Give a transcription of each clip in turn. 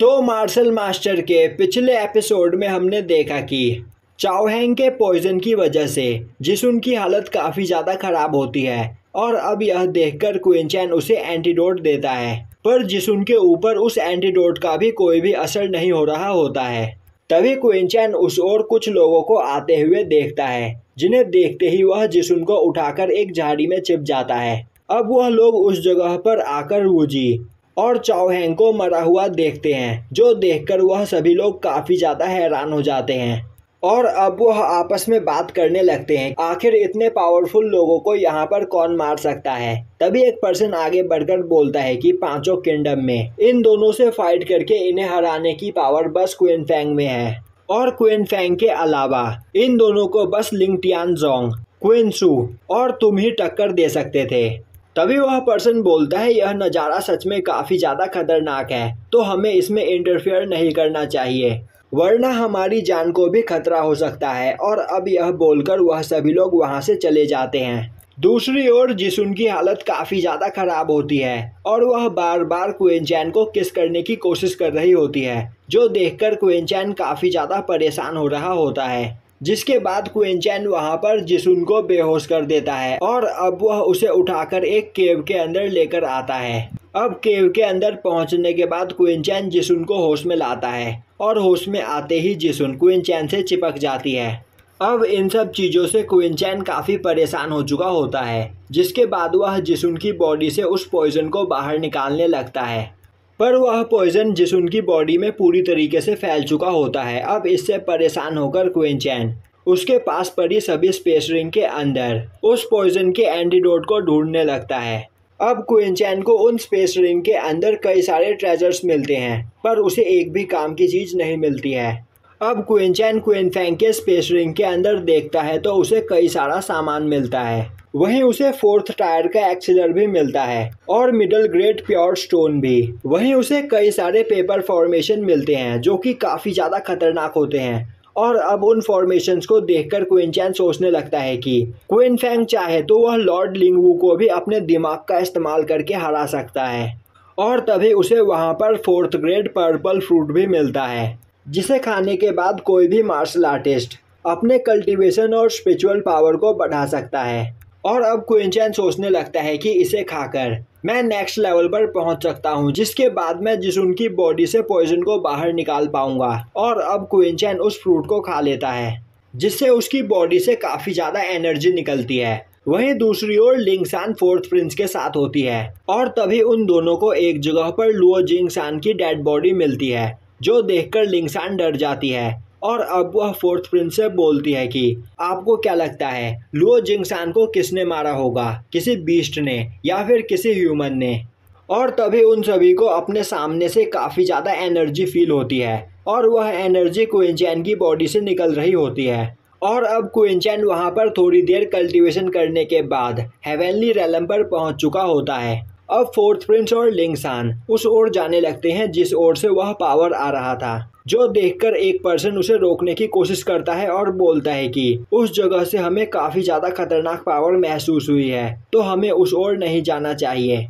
तो martial master के पिछले एपिसोड में हमने देखा कि चाओ हैंग के पॉइजन की वजह से जिसुन की हालत काफ़ी ज़्यादा ख़राब होती है और अब यह देखकर क्वीन चैन उसे एंटीडोट देता है, पर जिसुन के ऊपर उस एंटीडोट का भी कोई भी असर नहीं हो रहा होता है। तभी क्वीन चैन उस ओर कुछ लोगों को आते हुए देखता है, जिन्हें देखते ही वह जिसुन को उठाकर एक झाड़ी में छिप जाता है। अब वह लोग उस जगह पर आकर वूजी और चाओ हैंग को मरा हुआ देखते हैं, जो देखकर वह सभी लोग काफ़ी ज़्यादा हैरान हो जाते हैं और अब वह आपस में बात करने लगते हैं, आखिर इतने पावरफुल लोगों को यहाँ पर कौन मार सकता है। तभी एक पर्सन आगे बढ़कर बोलता है कि पांचों किंगडम में इन दोनों से फाइट करके इन्हें हराने की पावर बस क्वीन फेंग में है और क्वीन फेंग के अलावा इन दोनों को बस लिंग टियानजोंग, क्वीन सू और तुम ही टक्कर दे सकते थे। तभी वह पर्सन बोलता है, यह नज़ारा सच में काफ़ी ज़्यादा खतरनाक है, तो हमें इसमें इंटरफेयर नहीं करना चाहिए, वरना हमारी जान को भी खतरा हो सकता है। और अब यह बोलकर वह सभी लोग वहां से चले जाते हैं। दूसरी ओर जिसुन की हालत काफ़ी ज़्यादा ख़राब होती है और वह बार बार क्वीन चैन को किस करने की कोशिश कर रही होती है, जो देखकर क्वीन चैन काफ़ी ज़्यादा परेशान हो रहा होता है। जिसके बाद क्वीन चैन वहां पर जिसुन को बेहोश कर देता है और अब वह उसे उठाकर एक केव के अंदर लेकर आता है। अब केव के अंदर पहुंचने के बाद क्वीन चैन जिसुन को होश में लाता है और होश में आते ही जिसुन क्वीन चैन से चिपक जाती है। अब इन सब चीज़ों से क्वीन चैन काफ़ी परेशान हो चुका होता है, जिसके बाद वह जिसुन की बॉडी से उस पॉइजन को बाहर निकालने लगता है, पर वह पॉइजन जिसुन की बॉडी में पूरी तरीके से फैल चुका होता है। अब इससे परेशान होकर क्वीन चैन उसके पास पड़ी सभी स्पेस रिंग के अंदर उस पॉइजन के एंटीडोट को ढूंढने लगता है। अब क्वीन चैन को उन स्पेस रिंग के अंदर कई सारे ट्रेजर्स मिलते हैं, पर उसे एक भी काम की चीज़ नहीं मिलती है। अब क्वीन चैन क्वीन फेंग के स्पेस रिंग के अंदर देखता है तो उसे कई सारा सामान मिलता है, वहीं उसे फोर्थ टायर का एक्सीलर भी मिलता है और मिडल ग्रेड प्योर स्टोन भी। वहीं उसे कई सारे पेपर फॉर्मेशन मिलते हैं जो कि काफ़ी ज़्यादा खतरनाक होते हैं। और अब उन फॉर्मेशंस को देखकर क्वीन चैन सोचने लगता है कि क्वीन फेंग चाहे तो वह लॉर्ड लिंगवू को भी अपने दिमाग का इस्तेमाल करके हरा सकता है। और तभी उसे वहाँ पर फोर्थ ग्रेड पर्पल फ्रूट भी मिलता है, जिसे खाने के बाद कोई भी मार्शल आर्टिस्ट अपने कल्टीवेशन और स्पिरिचुअल पावर को बढ़ा सकता है। और अब क्वीन चैन सोचने लगता है कि इसे खाकर मैं नेक्स्ट लेवल पर पहुंच सकता हूं, जिसके बाद मैं जिसुन की बॉडी से पॉइजन को बाहर निकाल पाऊंगा। और अब क्वीन चैन उस फ्रूट को खा लेता है, जिससे उसकी बॉडी से काफ़ी ज़्यादा एनर्जी निकलती है। वहीं दूसरी ओर लिंगसान फोर्थ प्रिंस के साथ होती है और तभी उन दोनों को एक जगह पर लुओ जिंगसान की डेड बॉडी मिलती है, जो देखकर लिंगसान डर जाती है और अब वह फोर्थ प्रिंस से बोलती है कि आपको क्या लगता है लुओ जिंगसान को किसने मारा होगा, किसी बीस्ट ने या फिर किसी ह्यूमन ने। और तभी उन सभी को अपने सामने से काफ़ी ज़्यादा एनर्जी फील होती है और वह एनर्जी क्वीन चैन की बॉडी से निकल रही होती है। और अब क्वीन चैन वहाँ पर थोड़ी देर कल्टीवेशन करने के बाद हेवनली रेलम पर पहुँच चुका होता है। अब फोर्थ प्रिंस और लिंगसान उस ओर जाने लगते हैं जिस ओर से वह पावर आ रहा था, जो देखकर एक पर्सन उसे रोकने की कोशिश करता है और बोलता है कि उस जगह से हमें काफ़ी ज़्यादा खतरनाक पावर महसूस हुई है, तो हमें उस ओर नहीं जाना चाहिए।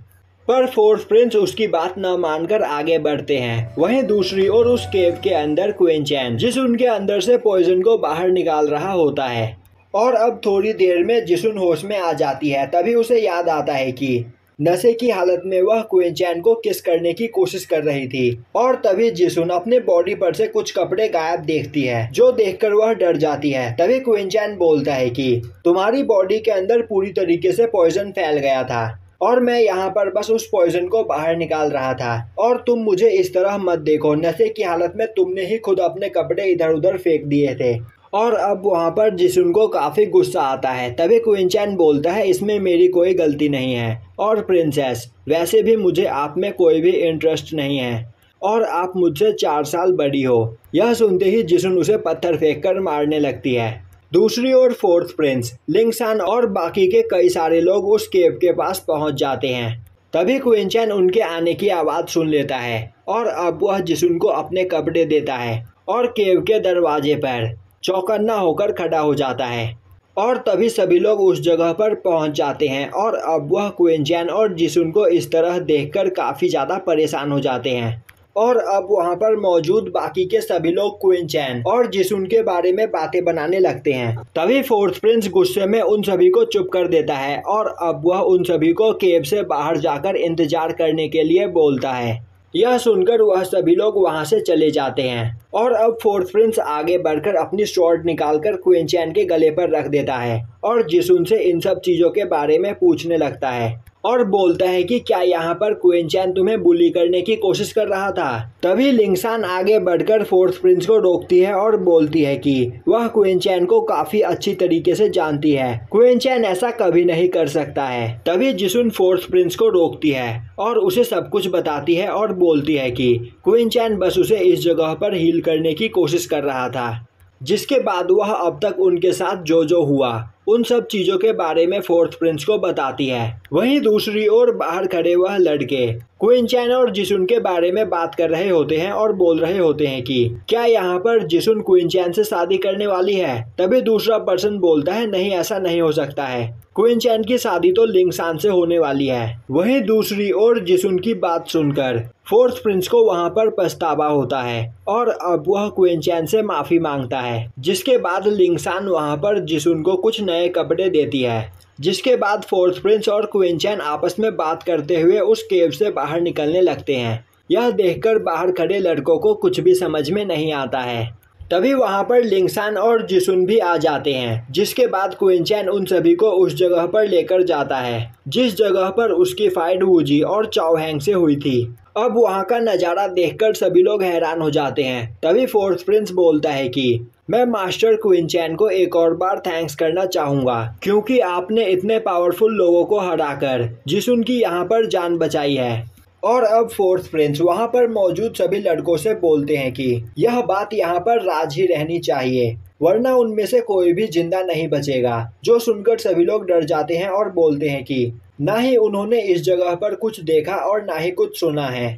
पर फोर्थ प्रिंस उसकी बात न मानकर आगे बढ़ते हैं। वहीं दूसरी ओर उस केव के अंदर क्वीन चैन जिसुन के अंदर से पॉइजन को बाहर निकाल रहा होता है और अब थोड़ी देर में जिसुन होश में आ जाती है। तभी उसे याद आता है कि नशे की हालत में वह क्वीन चैन को किस करने की कोशिश कर रही थी और तभी जिसुन अपने बॉडी पर से कुछ कपड़े गायब देखती है, जो देखकर वह डर जाती है। तभी क्वीन चैन बोलता है कि तुम्हारी बॉडी के अंदर पूरी तरीके से पॉइजन फैल गया था और मैं यहाँ पर बस उस पॉइजन को बाहर निकाल रहा था और तुम मुझे इस तरह मत देखो, नशे की हालत में तुमने ही खुद अपने कपड़े इधर उधर फेंक दिए थे। और अब वहाँ पर जिसुन को काफ़ी गुस्सा आता है। तभी क्वीन चैन बोलता है, इसमें मेरी कोई गलती नहीं है और प्रिंसेस वैसे भी मुझे आप में कोई भी इंटरेस्ट नहीं है और आप मुझसे 4 साल बड़ी हो। यह सुनते ही जिसुन उसे पत्थर फेंककर मारने लगती है। दूसरी ओर फोर्थ प्रिंस लिंगसान और बाकी के कई सारे लोग उस केव के पास पहुंच जाते हैं। तभी क्वीन चैन उनके आने की आवाज़ सुन लेता है और अब वह जिसुन को अपने कपड़े देता है और केव के दरवाजे पर चौकन्ना होकर खड़ा हो जाता है। और तभी सभी लोग उस जगह पर पहुंच जाते हैं और अब वह क्वीन चैन और जिसुन को इस तरह देखकर काफ़ी ज़्यादा परेशान हो जाते हैं। और अब वहाँ पर मौजूद बाकी के सभी लोग क्वीन चैन और जिसुन के बारे में बातें बनाने लगते हैं। तभी फोर्थ प्रिंस गुस्से में उन सभी को चुप कर देता है और अब वह उन सभी को केव से बाहर जाकर इंतजार करने के लिए बोलता है। यह सुनकर वह सभी लोग वहां से चले जाते हैं और अब फोर्थ प्रिंस आगे बढ़कर अपनी स्वॉर्ड निकालकर क्वीन चैन के गले पर रख देता है और जिसुन से इन सब चीजों के बारे में पूछने लगता है और बोलता है कि क्या यहाँ पर क्वीन चैन तुम्हें बुली करने की कोशिश कर रहा था। तभी लिंगसान आगे बढ़कर फोर्थ प्रिंस को रोकती है और बोलती है कि वह क्वीन चैन को काफी अच्छी तरीके से जानती है, क्वीन चैन ऐसा कभी नहीं कर सकता है। तभी जिसुन फोर्थ प्रिंस को रोकती है और उसे सब कुछ बताती है और बोलती है कि क्वीन चैन बस उसे इस जगह पर हील करने की कोशिश कर रहा था। जिसके बाद वह अब तक उनके साथ जो हुआ उन सब चीजों के बारे में फोर्थ प्रिंस को बताती है। वहीं दूसरी ओर बाहर खड़े वह लड़के क्वीन चैन और जिसुन के बारे में बात कर रहे होते हैं और बोल रहे होते हैं कि क्या यहाँ पर जिसुन क्वीन चैन से शादी करने वाली है। तभी दूसरा पर्सन बोलता है नहीं, ऐसा नहीं हो सकता है, क्वीन चैन की शादी तो लिंगसान से होने वाली है। वहीं दूसरी ओर जिसुन की बात सुनकर फोर्थ प्रिंस को वहां पर पछतावा होता है और अब वह क्वीन चैन से माफी मांगता है। जिसके बाद लिंगसान वहां पर जिसुन को कुछ नए कपड़े देती है। जिसके बाद फोर्थ प्रिंस और क्वीन चैन आपस में बात करते हुए उस केव से बाहर निकलने लगते हैं। यह देखकर बाहर खड़े लड़कों को कुछ भी समझ में नहीं आता है। तभी वहां पर लिंगसान और जिसुन भी आ जाते हैं। जिसके बाद क्वीन चैन उन सभी को उस जगह पर लेकर जाता है जिस जगह पर उसकी फाइट वूजी और चाओ हैंग से हुई थी। अब वहां का नज़ारा देखकर सभी लोग हैरान हो जाते हैं। तभी फोर्थ प्रिंस बोलता है कि मैं मास्टर क्वीन चैन को एक और बार थैंक्स करना चाहूंगा क्योंकि आपने इतने पावरफुल लोगों को हराकर जिसुन की यहाँ पर जान बचाई है। और अब फोर्थ प्रिंस वहां पर मौजूद सभी लड़कों से बोलते हैं कि यह बात यहाँ पर राज ही रहनी चाहिए वरना उनमें से कोई भी जिंदा नहीं बचेगा। जो सुनकर सभी लोग डर जाते हैं और बोलते हैं कि ना ही उन्होंने इस जगह पर कुछ देखा और ना ही कुछ सुना है।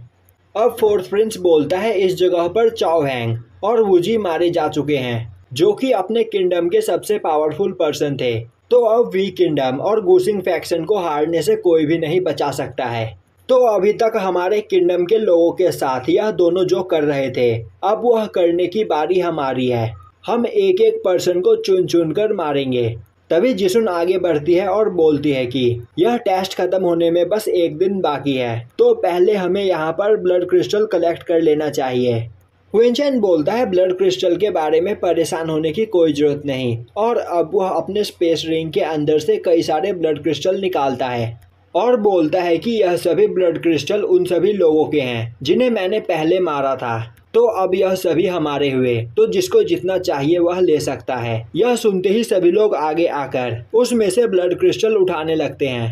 अब फोर्थ प्रिंस बोलता है इस जगह पर चाओ हैंग और वूजी मारे जा चुके हैं जो कि अपने किंगडम के सबसे पावरफुल पर्सन थे। तो अब वी किंगडम और गुसिंग फैक्शन को हारने से कोई भी नहीं बचा सकता है। तो अभी तक हमारे किंगडम के लोगों के साथ यह दोनों जो कर रहे थे अब वह करने की बारी हमारी है। हम एक एक पर्सन को चुन चुन कर मारेंगे। तभी जिसुन आगे बढ़ती है और बोलती है कि यह टेस्ट खत्म होने में बस एक दिन बाकी है तो पहले हमें यहाँ पर ब्लड क्रिस्टल कलेक्ट कर लेना चाहिए। क्वीन चैन बोलता है ब्लड क्रिस्टल के बारे में परेशान होने की कोई जरूरत नहीं और अब वह अपने स्पेस रिंग के अंदर से कई सारे ब्लड क्रिस्टल निकालता है और बोलता है कि यह सभी ब्लड क्रिस्टल उन सभी लोगों के हैं जिन्हें मैंने पहले मारा था। तो अब यह सभी हमारे हुए तो जिसको जितना चाहिए वह ले सकता है। यह सुनते ही सभी लोग आगे आकर उसमें से ब्लड क्रिस्टल उठाने लगते हैं।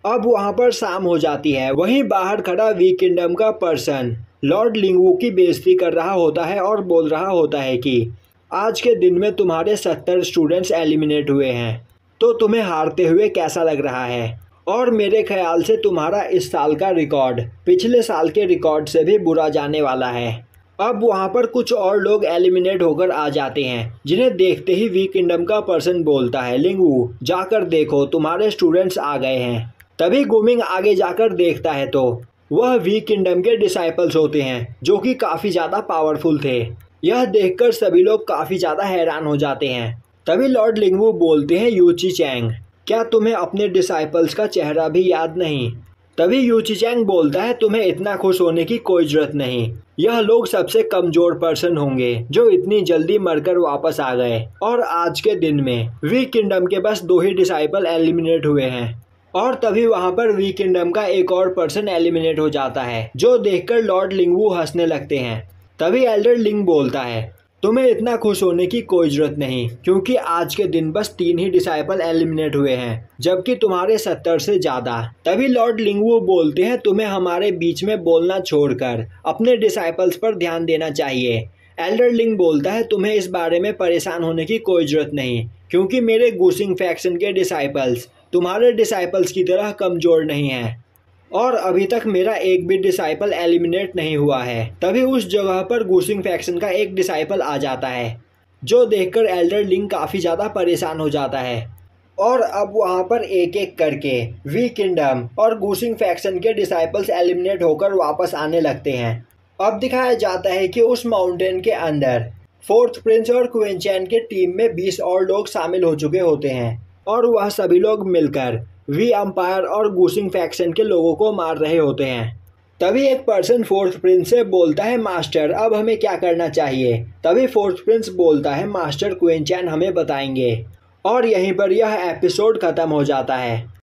अब वहां पर शाम हो जाती है। वहीं बाहर खड़ा वी किंगडम का पर्सन लॉर्ड लिंगवू की बेइज्जती कर रहा होता है और बोल रहा होता है कि आज के दिन में तुम्हारे 70 स्टूडेंट्स एलिमिनेट हुए हैं तो तुम्हें हारते हुए कैसा लग रहा है। और मेरे ख्याल से तुम्हारा इस साल का रिकॉर्ड पिछले साल के रिकॉर्ड से भी बुरा जाने वाला है। अब वहां पर कुछ और लोग एलिमिनेट होकर आ जाते हैं जिन्हें देखते ही वी किंगडम का पर्सन बोलता है लिंगवू जाकर देखो तुम्हारे स्टूडेंट्स आ गए हैं। तभी गुमिंग आगे जाकर देखता है तो वह वी किंगडम के डिसाइपल्स होते हैं जो कि काफ़ी ज़्यादा पावरफुल थे। यह देखकर सभी लोग काफ़ी ज़्यादा हैरान हो जाते हैं। तभी लॉर्ड लिंगवू बोलते हैं यूची चैंग क्या तुम्हें अपने डिसाइपल्स का चेहरा भी याद नहीं। तभी यूची चैंग बोलता है तुम्हें इतना खुश होने की कोई जरूरत नहीं, यह लोग सबसे कमजोर पर्सन होंगे जो इतनी जल्दी मरकर वापस आ गए और आज के दिन में वी किंगडम के बस 2 ही डिसाइपल एलिमिनेट हुए हैं। और तभी वहां पर वी किंगडम का एक और पर्सन एलिमिनेट हो जाता है जो देखकर लॉर्ड लिंगवू हंसने लगते हैं। तभी एल्डर लिंग बोलता है तुम्हें इतना खुश होने की कोई जरूरत नहीं क्योंकि आज के दिन बस 3 ही डिसाइपल एलिमिनेट हुए हैं जबकि तुम्हारे 70 से ज़्यादा। तभी लॉर्ड लिंगवू बोलते हैं तुम्हें हमारे बीच में बोलना छोड़कर अपने डिसाइपल्स पर ध्यान देना चाहिए। एल्डर लिंग बोलता है तुम्हें इस बारे में परेशान होने की कोई ज़रूरत नहीं क्योंकि मेरे गुसिंग फैक्शन के डिसाइपल्स तुम्हारे डिसाइपल्स की तरह कमज़ोर नहीं हैं और अभी तक मेरा एक भी डिसाइपल एलिमिनेट नहीं हुआ है। तभी उस जगह पर गुसिंग फैक्शन का एक डिसाइपल आ जाता है जो देखकर एल्डर लिंग काफ़ी ज़्यादा परेशान हो जाता है और अब वहाँ पर एक एक करके वी किंगडम और गुसिंग फैक्शन के डिसाइपल्स एलिमिनेट होकर वापस आने लगते हैं। अब दिखाया जाता है कि उस माउंटेन के अंदर फोर्थ प्रिंस और क्वीन चैन के टीम में 20 और लोग शामिल हो चुके होते हैं और वह सभी लोग मिलकर वी अंपायर और गूसिंग फैक्शन के लोगों को मार रहे होते हैं। तभी एक पर्सन फोर्थ प्रिंस से बोलता है, मास्टर अब हमें क्या करना चाहिए। तभी फोर्थ प्रिंस बोलता है, मास्टर क्वीन चैन हमें बताएंगे। और यहीं पर यह एपिसोड खत्म हो जाता है।